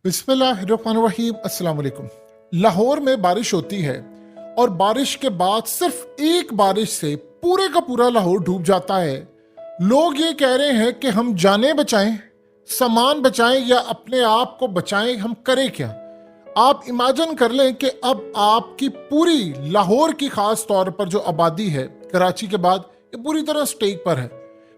बिस्मिल्लाहिर्रहमानिर्रहीम। अस्सलाम वालेकुम। लाहौर में बारिश होती है और बारिश के बाद सिर्फ एक बारिश से पूरे का पूरा लाहौर डूब जाता है। लोग ये कह रहे हैं कि हम जानें बचाएं, सामान बचाएं या अपने आप को बचाएं, हम करें क्या? आप इमेजिन कर लें कि अब आपकी पूरी लाहौर की खास तौर पर जो आबादी है कराची के बाद, ये पूरी तरह स्टेक पर है।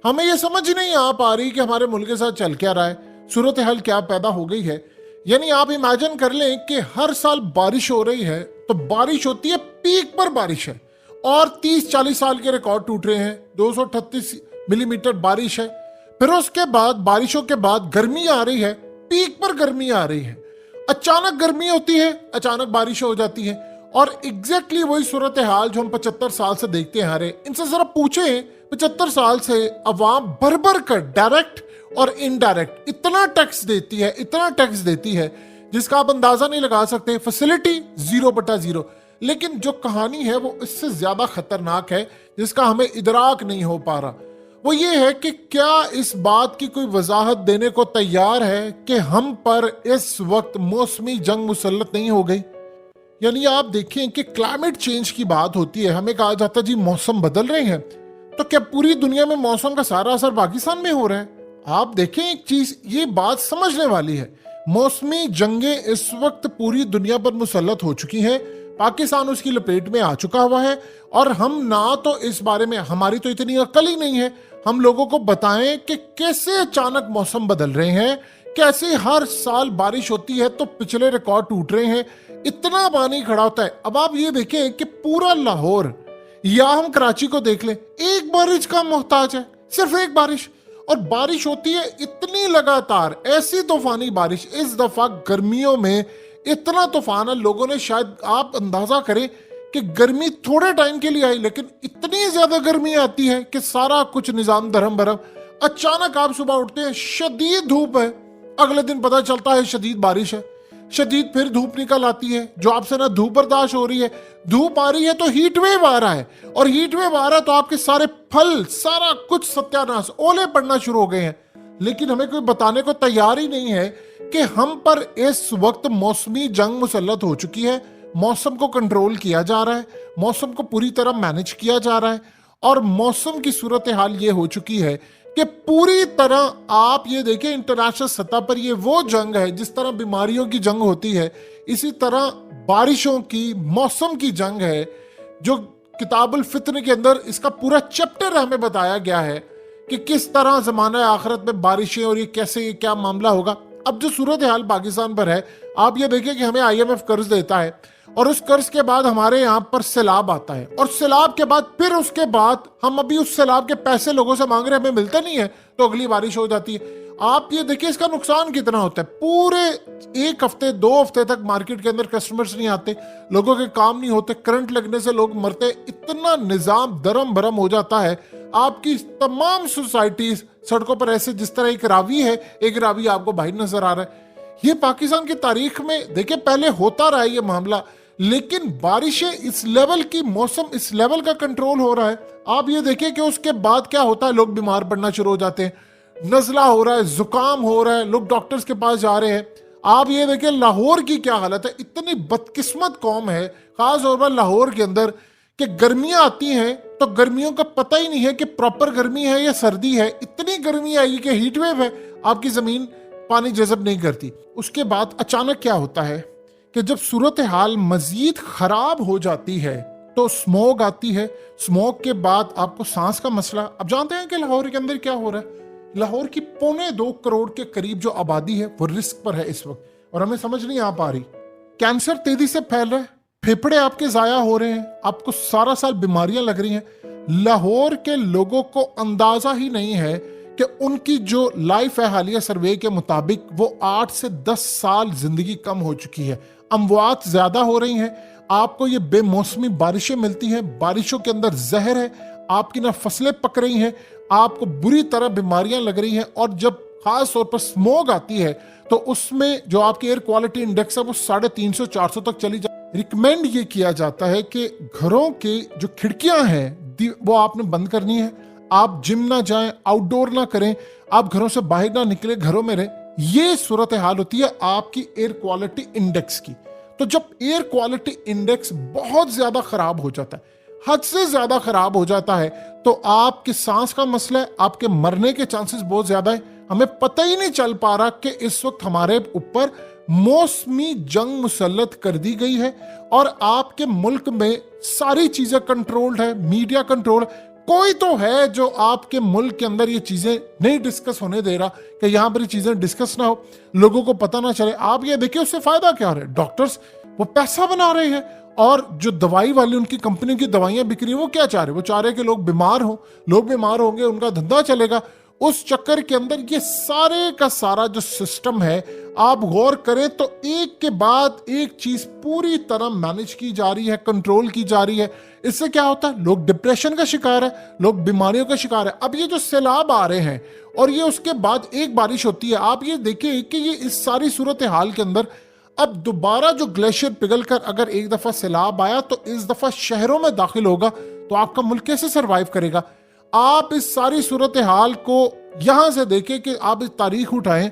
हमें ये समझ ही नहीं आ पा रही कि हमारे मुल्क के साथ चल क्या रहा है, सूरत हाल क्या पैदा हो गई है। यानी आप इमेजिन कर लें कि हर साल बारिश हो रही है, तो बारिश होती है, पीक पर बारिश है और 30-40 साल के रिकॉर्ड टूट रहे हैं। 238 मिलीमीटर बारिश है। फिर उसके बाद बारिशों के बाद गर्मी आ रही है, पीक पर गर्मी आ रही है। अचानक गर्मी होती है, अचानक बारिश हो जाती है और एग्जैक्टली वही सूरत हाल जो हम 75 साल से देखते आ रहे हैं। इनसे जरा पूछें, 75 साल से अवाम भर भर कर डायरेक्ट और इनडायरेक्ट इतना टैक्स देती है जिसका आप अंदाजा नहीं लगा सकते। फैसिलिटी 0/0, लेकिन जो कहानी है वो इससे ज्यादा खतरनाक है जिसका हमें इदराक नहीं हो पा रहा। वो ये है कि क्या इस बात की कोई वजाहत देने को तैयार है कि हम पर इस वक्त मौसमी जंग मुसल्लत नहीं हो गई? यानी आप देखें कि क्लाइमेट चेंज की बात होती है, हमें कहा जाता है जी मौसम बदल रहे हैं, तो क्या पूरी दुनिया में मौसम का सारा असर पाकिस्तान में हो रहा है? आप देखें एक चीज, ये बात समझने वाली है। मौसमी जंगें इस वक्त पूरी दुनिया पर मुसल्लत हो चुकी हैं, पाकिस्तान उसकी लपेट में आ चुका हुआ है और हम ना तो इस बारे में, हमारी तो इतनी अकल ही नहीं है हम लोगों को बताएं कि कैसे अचानक मौसम बदल रहे हैं, कैसे हर साल बारिश होती है तो पिछले रिकॉर्ड टूट रहे हैं, इतना पानी खड़ा होता है। अब आप ये देखें कि पूरा लाहौर या हम कराची को देख लें, एक बारिश का मोहताज है, सिर्फ एक बारिश, और बारिश होती है इतनी लगातार, ऐसी तूफानी बारिश। इस दफा गर्मियों में इतना तूफान है, लोगों ने शायद, आप अंदाजा करें कि गर्मी थोड़े टाइम के लिए आई लेकिन इतनी ज्यादा गर्मी आती है कि सारा कुछ निजाम दरम बरम। अचानक आप सुबह उठते हैं, शदीद धूप है, अगले दिन पता चलता है शदीद बारिश है, शदीद फिर धूप निकल आती है जो आपसे ना धूप बर्दाश्त हो रही है। धूप आ रही है तो हीट वेव आ रहा है, और हीट वेव आ रहा है तो आपके सारे फल, सारा कुछ सत्यानाश, ओले पड़ना शुरू हो गए हैं। लेकिन हमें कोई बताने को तैयार ही नहीं है कि हम पर इस वक्त मौसमी जंग मुसल्लत हो चुकी है। मौसम को कंट्रोल किया जा रहा है, मौसम को पूरी तरह मैनेज किया जा रहा है, और मौसम की सूरत हाल ये हो चुकी है कि पूरी तरह आप ये देखें, इंटरनेशनल सतह पर ये वो जंग है, जिस तरह बीमारियों की जंग होती है इसी तरह बारिशों की, मौसम की जंग है। जो किताबुल फित्र के अंदर इसका पूरा चैप्टर हमें बताया गया है कि किस तरह जमाना आखिरत में बारिशें और ये कैसे, ये क्या मामला होगा। अब जो सूरत हाल पाकिस्तान पर है, आप ये देखिए कि हमें IMF कर्ज देता है और उस कर्ज के बाद हमारे यहाँ पर सैलाब आता है, और सैलाब के बाद फिर उसके बाद हम अभी उस सैलाब के पैसे लोगों से मांग रहे हैं, हमें मिलता नहीं है, तो अगली बारिश हो जाती है। आप ये देखिए इसका नुकसान कितना होता है। पूरे 1 हफ्ते 2 हफ्ते तक मार्केट के अंदर कस्टमर्स नहीं आते, लोगों के काम नहीं होते, करंट लगने से लोग मरते, इतना निजाम दरम बरम हो जाता है। आपकी तमाम सोसाइटीज सड़कों पर ऐसे, जिस तरह एक रावी है, एक रावी आपको बाहर नजर आ रहा है। ये पाकिस्तान की तारीख में देखिए पहले होता रहा है ये मामला, लेकिन बारिशें इस लेवल की, मौसम इस लेवल का कंट्रोल हो रहा है। आप ये देखिए कि उसके बाद क्या होता है, लोग बीमार पड़ना शुरू हो जाते हैं, नजला हो रहा है, जुकाम हो रहा है, लोग डॉक्टर्स के पास जा रहे हैं। आप ये देखिए लाहौर की क्या हालत है। इतनी बदकिस्मत कौम है खास तौर पर लाहौर के अंदर कि गर्मियां आती हैं तो गर्मियों का पता ही नहीं है कि प्रॉपर गर्मी है या सर्दी है। इतनी गर्मी आएगी कि हीट वेव है, आपकी जमीन पानी जज़ब नहीं करती। उसके बाद अचानक क्या होता है कि जब सूरत हाल मजीद खराब हो जाती है तो स्मोक आती है। स्मोक के बाद आपको सांस का मसला। अब जानते हैं कि लाहौर के अंदर क्या हो रहा है। लाहौर की 2.25 करोड़ के करीब जो आबादी है वो रिस्क पर है इस वक्त, और हमें समझ नहीं आ पा रही। कैंसर तेजी से फैल रहा है, फेफड़े आपके जाया हो रहे हैं, आपको सारा साल बीमारियां लग रही हैं। लाहौर के लोगों को अंदाजा ही नहीं है कि उनकी जो लाइफ है, हालिया सर्वे के मुताबिक वो 8 से 10 साल जिंदगी कम हो चुकी है। अमवात ज्यादा हो रही हैं, आपको ये बेमौसमी बारिशें मिलती हैं, बारिशों के अंदर जहर है, आपकी ना फसलें पक रही हैं, आपको बुरी तरह बीमारियां लग रही हैं। और जब खास तौर पर स्मोक आती है तो उसमें जो आपकी एयर क्वालिटी इंडेक्स है वो 350-400 तक चली जाती है। रिकमेंड ये किया जाता है कि घरों की जो खिड़कियां हैं वो आपने बंद करनी है। आप जिम ना जाएं, आउटडोर ना करें, आप घरों से बाहर ना निकले, घरों में रहें। یہ صورتحال ہوتی ہے آپ کی ایئر کوالٹی انڈیکس کی. تو جب ایئر کوالٹی انڈیکس بہت زیادہ خراب ہو جاتا ہے, حد سے زیادہ خراب ہو جاتا ہے, تو آپ کی سانس کا مسئلہ ہے, آپ کے مرنے کے چانسز بہت زیادہ ہیں. ہمیں پتہ ہی نہیں چل پا رہا کہ اس وقت ہمارے اوپر موسمی جنگ مسلط کر دی گئی ہے, اور آپ کے ملک میں ساری چیزیں کنٹرولڈ ہے, میڈیا کنٹرول. کوئی تو ہے جو آپ کے ملک کے اندر یہ چیزیں نہیں ڈسکس ہونے دے رہا کہ یہاں پر یہ چیزیں ڈسکس نہ ہو, لوگوں کو پتہ نہ چلے. آپ یہ دیکھیں اس سے فائدہ کیا رہا ہے, ڈاکٹرز وہ پیسہ بنا رہے ہیں, اور جو دوائی والی ان کی کمپنی کی دوائیاں بک رہی ہیں وہ کیا چاہ رہے ہیں, وہ چاہ رہے ہیں کہ لوگ بیمار ہوں, لوگ بیمار ہوں گے, ان کا دھندا چلے گا. اس چکر کے اندر یہ سارے کا سارا جو سسٹم ہے, آپ غور کریں تو ایک کے بعد ایک چیز پوری طرح مینج کی جا رہی ہے, کنٹرول کی جا رہی ہے. اس سے کیا ہوتا ہے, لوگ ڈپریشن کا شکار ہے, لوگ بیماریوں کا شکار ہے. اب یہ جو سیلاب آ رہے ہیں اور یہ اس کے بعد ایک بارش ہوتی ہے, آپ یہ دیکھیں کہ یہ اس ساری صورتحال کے اندر اب دوبارہ جو گلیشیئر پگھل کر اگر ایک دفعہ سیلاب آیا تو اس دفعہ شہروں میں داخل ہوگا, تو آپ کا ملک کیسے سروائیو کرے گا؟ آپ اس ساری صورتحال کو یہاں سے دیکھیں کہ آپ اس تاریخ اٹھائیں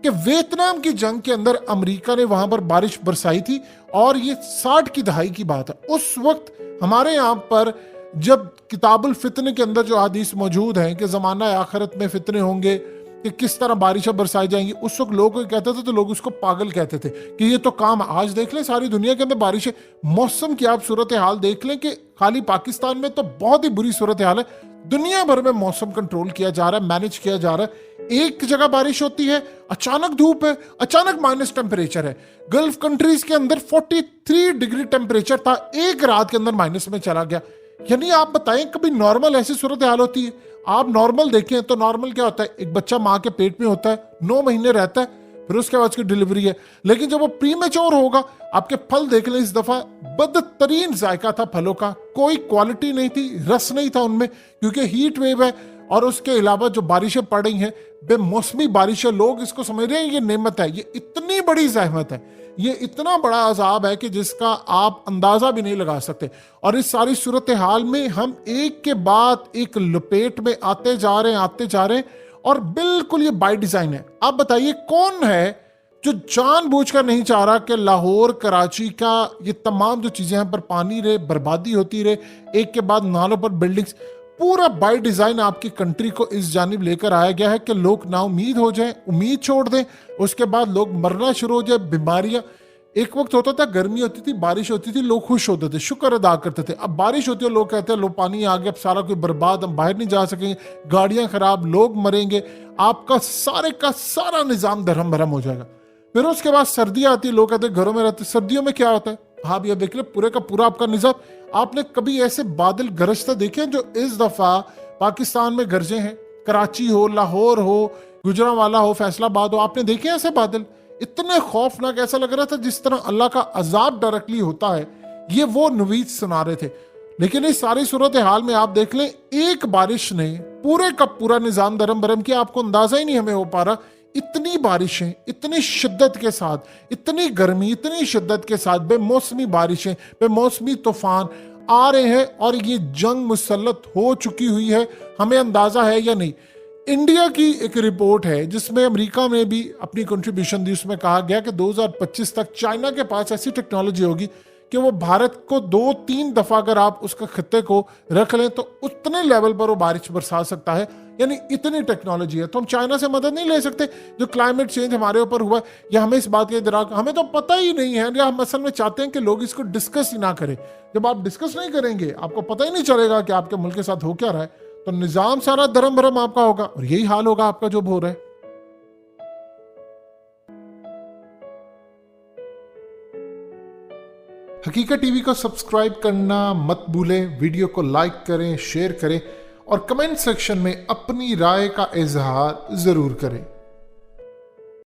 کہ ویتنام کی جنگ کے اندر امریکہ نے وہاں پر بارش برسائی تھی, اور یہ 60 کی دہائی کی بات ہے. اس وقت ہمارے یہاں پر جب کتاب الفتن کے اندر جو حدیث موجود ہیں کہ زمانہ آخرت میں فتنے ہوں گے کہ کس طرح بارشیں برسائی جائیں گی, اس وقت لوگ کہتے تھے تو لوگ اس کو پاگل کہتے تھے کہ یہ تو کام. آج دیکھ لیں ساری دنیا کے اندر بارشیں, موسم کی آپ صورتحال دیکھ لیں کہ خالی پاکستان میں تو بہت ہی بری صورتحال ہے, دنیا بھر میں موسم کنٹرول کیا جا رہا ہے, مینج کیا جا رہا ہے. ایک جگہ بارش ہوتی ہے, اچانک دھوپ ہے, اچانک مائنس ٹیمپریچر ہے. گلف کنٹریز کے اندر 43 ڈگری ٹیمپریچر تھا, ایک رات کے اندر مائنس میں چلا گیا. یعنی آپ بتائیں کبھی نارمل ایسی صورتحال ہوتی ہے؟ آپ نارمل دیکھیں تو نارمل کیا ہوتا ہے, ایک بچہ ماں کے پیٹ میں ہوتا ہے, 9 مہینے رہتا ہے, پھر اس کے بعد اس کی ڈیلیوری ہے. لیکن جب وہ پری میچور ہوگا, آپ کے پھل دیکھ لیں, اس دفعہ بدترین ذائقہ تھا پھلوں کا, کوئی کوالٹی نہیں تھی, رس نہیں تھا ان میں, کیونکہ ہیٹ ویو ہے. اور اس کے علاوہ جو بارشیں پڑ رہی ہیں, بے موسمی بارشیں, لوگ اس کو سمجھ رہے ہیں یہ نعمت ہے. یہ اتنی بڑی زحمت ہے, یہ اتنا بڑا عذاب ہے کہ جس کا آپ اندازہ بھی نہیں لگا سکتے. اور اس ساری صورتحال میں ہم ایک کے بعد ایک لپیٹ میں آتے جا رہے ہیں, اور بالکل یہ بائی ڈیزائن ہے. آپ بتائیے کون ہے جو جان بوجھ کر نہیں چاہ رہا کہ لاہور, کراچی کا یہ تمام جو چیزیں یہاں پر پانی رہے, بربادی ہوتی رہے, ایک کے بعد نالوں پر بلڈنگز, پورا بائی ڈیزائن آپ کی کنٹری کو اس جانب لے کر آیا گیا ہے کہ لوگ نا امید ہو جائیں, امید چھوڑ دیں, اس کے بعد لوگ مرنا شروع ہو جائے, بیماریاں. ایک وقت ہوتا تھا گرمی ہوتی تھی, بارش ہوتی تھی, لوگ خوش ہوتے تھے, شکر ادا کرتے تھے. اب بارش ہوتی ہے, لوگ کہتے ہیں لو پانی آ گیا, اب سارا کوئی برباد, ہم باہر نہیں جا سکیں گے, گاڑیاں خراب, لوگ مریں گے, آپ کا سارا نظام درہم برہم ہو جائے گا. پھر اس کے بعد سردیاں آتی, لوگ کہتے ہیں گھروں میں رہتے. سردیوں میں کیا ہوتا ہے, آپ یہ دیکھ لیں پورے کا پورا آپ کا نظام. آپ نے کبھی ایسے بادل گرجتے دیکھے جو اس دفعہ پاکستان میں گرجے ہیں؟ کراچی ہو, لاہور ہو, گجرانوالا ہو, فیصل آباد ہو, آپ نے دیکھے ایسے بادل؟ اتنے خوفناک, ایسا لگ رہا تھا جس طرح اللہ کا عذاب ڈائریکٹلی ہوتا ہے. یہ وہ نوید سنا رہے تھے. لیکن اس ساری صورتحال میں آپ دیکھ لیں, ایک بارش نے پورے کا پورا نظام درم برم کیا. آپ کو اندازہ ہی نہیں ہمیں ہو پا رہا, اتنی بارشیں, اتنی شدت کے ساتھ, اتنی گرمی, اتنی شدت کے ساتھ, بے موسمی بارشیں, بے موسمی طوفان آ رہے ہیں, اور یہ جنگ مسلط ہو چکی ہوئی ہے. ہمیں اندازہ ہے یا نہیں؟ انڈیا کی ایک رپورٹ ہے جس میں امریکہ نے بھی اپنی کنٹریبیوشن دی, اس میں کہا گیا کہ 2025 تک چائنا کے پاس ایسی ٹیکنالوجی ہوگی کہ وہ بھارت کو 2-3 دفعہ اگر آپ اس کا خطے کو رکھ لیں تو اتنے لیول پر وہ بارش برسا سکتا ہے. یعنی اتنی ٹیکنالوجی ہے. تو ہم چائنا سے مدد نہیں لے سکتے. جو کلائمیٹ چینج ہمارے اوپر ہوا ہے, یا ہمیں اس بات کا ادراک, ہمیں تو پتہ ہی نہیں ہے, یا ہم اصل میں چاہتے ہیں کہ لوگ اس کو ڈسکس ہی نہ کریں. جب آپ ڈسکس نہیں کریں گے, آپ کو پتہ ہی نہیں چلے گا کہ آپ کے ملک کے ساتھ ہو کیا رہا ہے, تو نظام سارا درم برم آپ کا ہوگا, اور یہی حال ہوگا آپ کا جو ہو رہا ہے. حقیقت ٹی وی کو سبسکرائب کرنا مت بھولیں, ویڈیو کو لائک کریں, شیئر کریں, اور کمنٹ سیکشن میں اپنی رائے کا اظہار ضرور کریں.